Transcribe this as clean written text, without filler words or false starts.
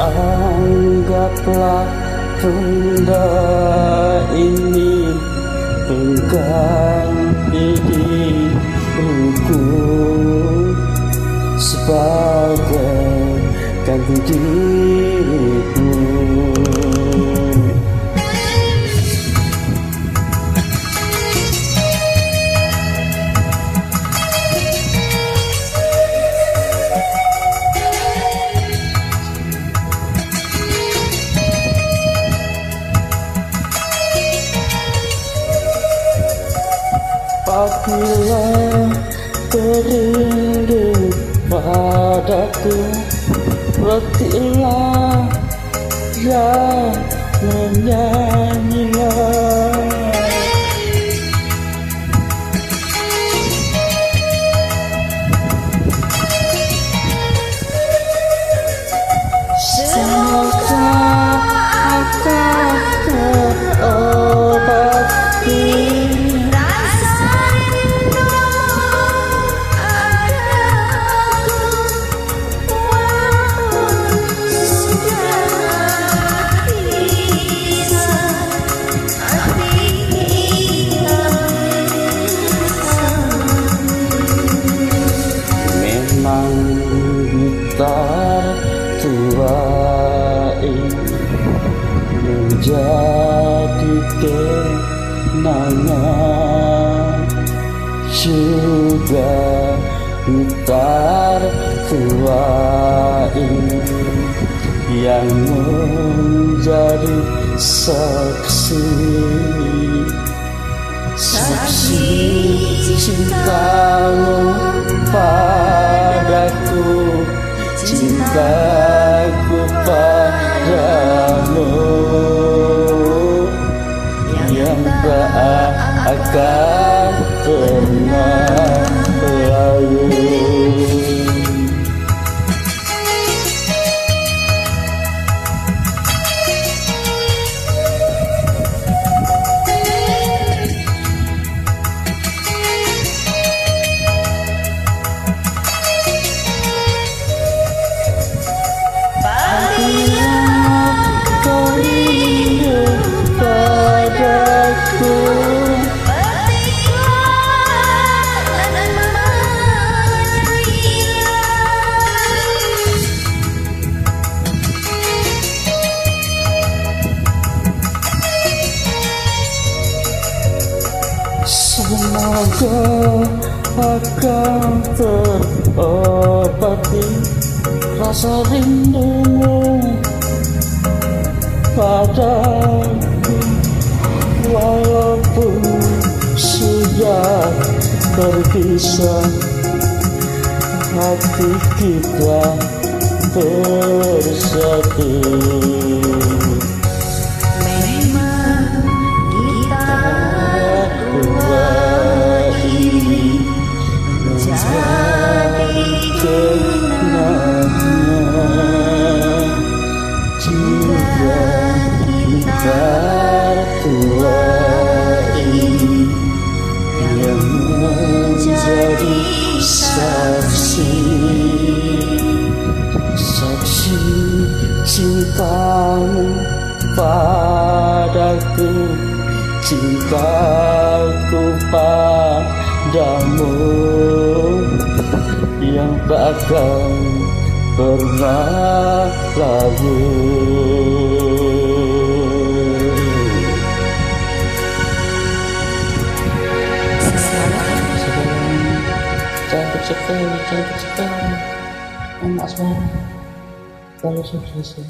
Anggaplah benda ini pengganti diriku sebagai ganti diriku. Apabila terindu padaku, retilah ya menyanyilah. Semoga akan terobati gitar tua ini menjadi kenangan, juga gitar tua ini yang menjadi saksi cintamu padaku, cintaku padamu yang tak akan pernah lalu. Semoga akan terobati rasa rindumu padaku, walaupun sudah berpisah, hati kita bersatu. Gitar tua ini yang menjadi saksi cintamu padaku, cintaku padamu yang tak akan pernah lalu. cantik sekali, cantik sekali. Enak sekali kalau sukses.